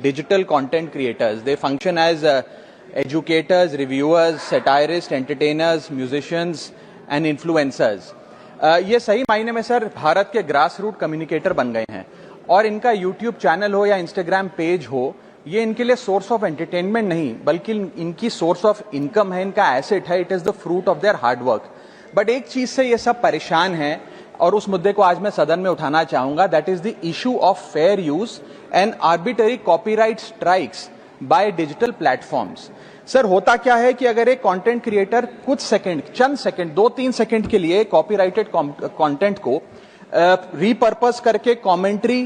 digital content creators. They function as educators, reviewers, satirists, entertainers, musicians and influencers. ये सही मायने में sir Bharat के ग्रास रूट कम्युनिकेटर बन गए हैं और इनका यूट्यूब चैनल हो या इंस्टाग्राम पेज हो, ये इनके लिए सोर्स ऑफ एंटरटेनमेंट नहीं बल्कि इनकी सोर्स ऑफ इनकम है, इनका एसेट है. It is the fruit of their hard work. But एक चीज से ये सब परेशान हैं और उस मुद्दे को आज मैं सदन में उठाना चाहूंगा. That is the issue of fair use and arbitrary copyright strikes by digital platforms. Sir होता क्या है कि अगर एक कंटेंट क्रिएटर कुछ सेकंड, चंद सेकंड, 2-3 सेकंड के लिए कॉपीराइटेड कंटेंट को रीपर्पस करके कमेंट्री,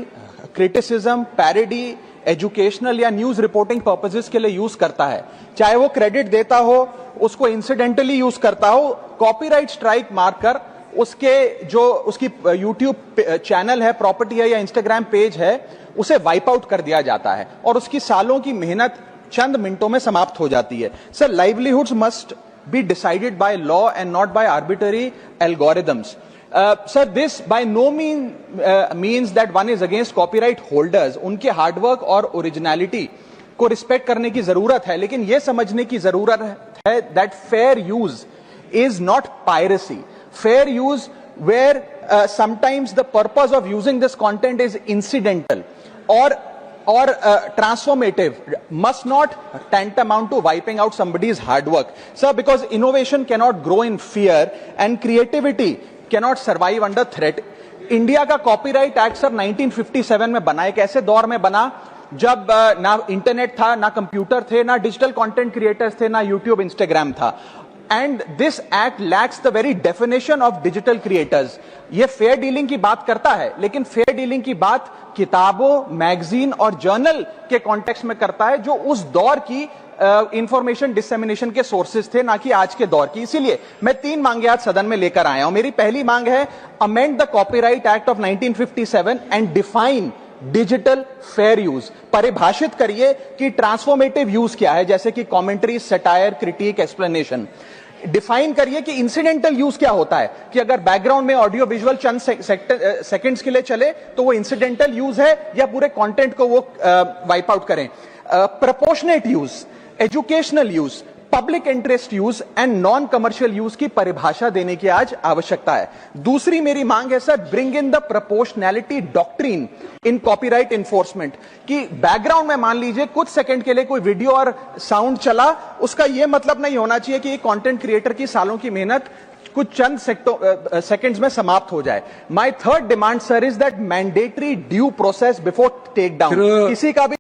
क्रिटिसिज्म, पैरोडी, एजुकेशनल या न्यूज रिपोर्टिंग पर्पसेस के लिए यूज करता है, चाहे वो क्रेडिट देता हो, उसको इंसिडेंटली यूज करता हो, कॉपीराइट स्ट्राइक मारकर उसकी यूट्यूब चैनल है, प्रॉपर्टी है या इंस्टाग्राम पेज है, उसे वाइप आउट कर दिया जाता है और उसकी सालों की मेहनत चंद मिनटों में समाप्त हो जाती है. Sir, livelihoods must be decided by law and not by arbitrary algorithms. Sir, this by no means that one is against copyright holders. उनके हार्डवर्क और ओरिजिनलिटी को रिस्पेक्ट करने की जरूरत है, लेकिन यह समझने की जरूरत है that fair use is not piracy. Fair use where sometimes the purpose of using this content is incidental or transformative must not tantamount to wiping out somebody's hard work. Sir, because innovation cannot grow in fear and creativity cannot survive under threat. India का copyright act sir 1957 में बना. एक ऐसे दौर में बना जब ना इंटरनेट था, ना कंप्यूटर थे, ना डिजिटल कंटेंट क्रिएटर्स थे, ना यूट्यूब, इंस्टाग्राम था. And this act lakhs the very definition of digital creators. ये फेयर डीलिंग की बात करता है, लेकिन फेयर डीलिंग की बात किताबों, मैगजीन और जर्नल के कॉन्टेक्स्ट में करता है, जो उस दौर की इंफॉर्मेशन डिसेमिनेशन के सोर्सेज थे, ना कि आज के दौर की. इसीलिए मैं 3 मांगे आज सदन में लेकर आया हूं. मेरी पहली मांग है, amend the copyright act of 1957 and define digital fair use. परिभाषित करिए कि ट्रांसफॉर्मेटिव यूज क्या है, जैसे कि commentary, satire, critic, explanation. Define करिए कि इंसिडेंटल यूज क्या होता है, कि अगर बैकग्राउंड में ऑडियो विजुअल चंद सेकंड्स के लिए चले तो वो इंसिडेंटल यूज है या पूरे कंटेंट को वो वाइप आउट करें. Proportionate use, educational use, public interest use and non commercial use की परिभाषा देने की आज आवश्यकता है. दूसरी मेरी मांग है sir, bring in the proportionality doctrine in copyright enforcement. कि बैकग्राउंड में मान लीजिए कुछ सेकंड के लिए कोई वीडियो और साउंड चला, उसका यह मतलब नहीं होना चाहिए कि कंटेंट क्रिएटर की सालों की मेहनत कुछ चंद सेकंड्स में समाप्त हो जाए. My third demand sir is that mandatory due process before take down. किसी का भी